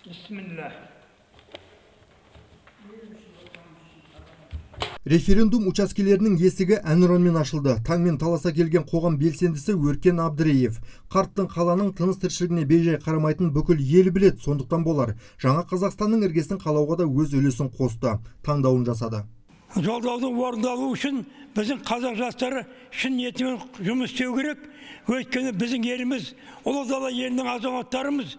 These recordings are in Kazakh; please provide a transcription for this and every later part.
Bismillah. Референдум учаскелерінің есігі әнұранмен ашылды. Таңмен таласа келген қоғам белсендісі Өркен Абдыреев. Қарттың қаланың тыныс тіршілігіне бейжай қарамайтын бүкіл ел білет, сондықтан болар. Жаңа Қазақстанның іргесін қалауға да өз үлесін қосты, таңдауын жасады. Жолдаудың орындалуы үшін біздің қазақ жастары шын ниетімен жұмыс істеу керек. Өйткені біздің еліміз, ұлы дала елінің азаматтарымыз.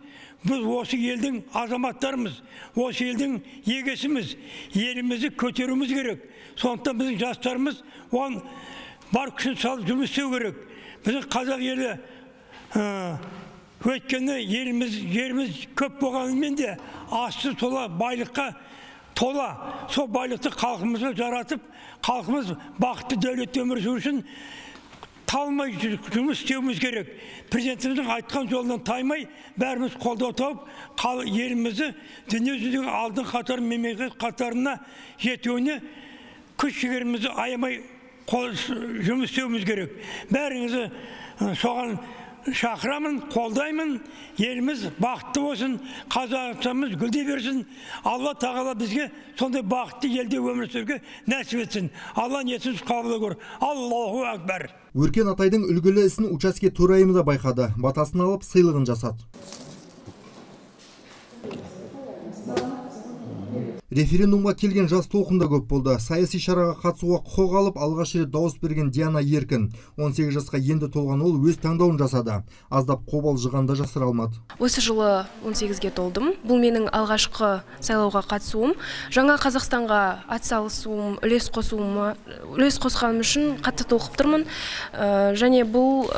Біз осы елдің азаматтарымыз, осы елдің егесіміз. Елімізді көтеруіміз керек. Сондықтан біздің жастарымыз оған бар күшін салып жұмыс істеу керек. Біздің қазақ елі өйткені еліміз көп болғанымен де асты тола байлыққа тола. Сол байлықты халқымызға жаратып, халқымыз бақытты дәулетті өмір сүру үшін талмай жұмыс істеуіміз керек. Президентіміздің айтқан жолынан таймай, бәріміз қолдау тауып, елімізді дүниежүзіндегі алдын қатар мемлекет қатарына жетуіне күш жігерімізді аямай жұмыс істеуіміз керек. Бәріңізді соған шақырамын, қолдаймын. Еліміз бақытты болсын, Қазақстанымыз гүлдей берсін. Алла тағала бізге сондай бақытты елде өмір сүруге нәсіп етсін. Алла ниетімізді қабыл көр. Аллаху акбар. Өркен Атайдың үлгілі ісін учаске төрайымы да байқады. Батасын алып, сыйлығын жасады. Референдумға келген жас толқын да көп болды. Саяси шараға қатысуға құқық алып, алғаш рет дауыс берген Диана Еркін. 18 жасқа енді толған ол өз таңдауын жасады. Аздап қобалжығанда жасыра алмады. Осы жылы 18-ге толдым. Бұл менің алғашқы сайлауға қатысуым. Жаңа Қазақстанға атсалысуым, үлес қосқаным үшін қатты толқып тұрмын. Және бұл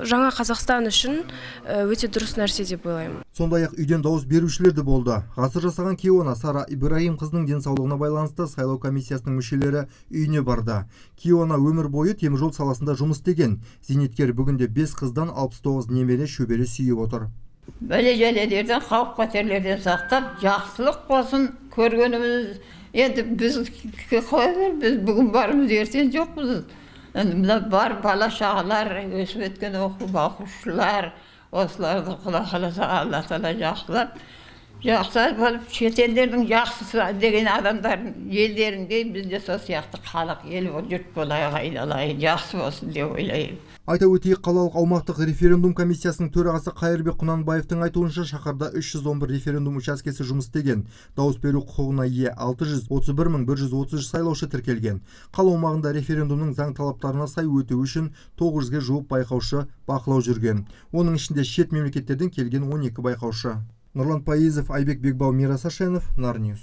жаңа Қазақстан үшін өте дұрыс нәрсе деп ойлаймын. Сондай-ақ үйден дауыс берушілер де болды. Ғасыр жасаған Кейуана Сара Ибраһим қызының денсаулығына байланысты сайлау комиссиясының мүшелері үйіне барды. Кейуана өмір бойы теміржол саласында жұмыс істеген. Зейнеткер бүгінде 5 қыздан 69 немере шөбере сүйіп отыр. Бәле-жәлелерден, қауіп қатерлерден сақтап, жақсылық болсын көргеніміз. Енді біз бүгін барымыз, ертең жоқпыз. Бар бала шағалар, өсіп өткен оқушылар, осыларды Құда қаласа Алла тағала жақсы болып, шетелдердің жақсысы деген адамдардың елдерінде бізде сол сияқты халық, ел жұрт болайық, айналайын, жақсы болсын деп ойлаймын. Айта өтейік, қалалық аумақтық референдум комиссиясының төрағасы Қайырбек Құнанбаевтың айтуынша шаһарда 311 референдум учаскесі жұмыс істеген. Дауыс беру құқығына ие 631.130 сайлаушы тіркелген. Қала аумағында референдумның заң талаптарына сай өтуі үшін 900-ге жуық байқаушы бақылау жүрген. Оның ішінде шет мемлекеттерден келген 12 байқаушы. Нұрлан Пайызов, Айбек Бекбау, Мирас Ашенов, Нарньюс.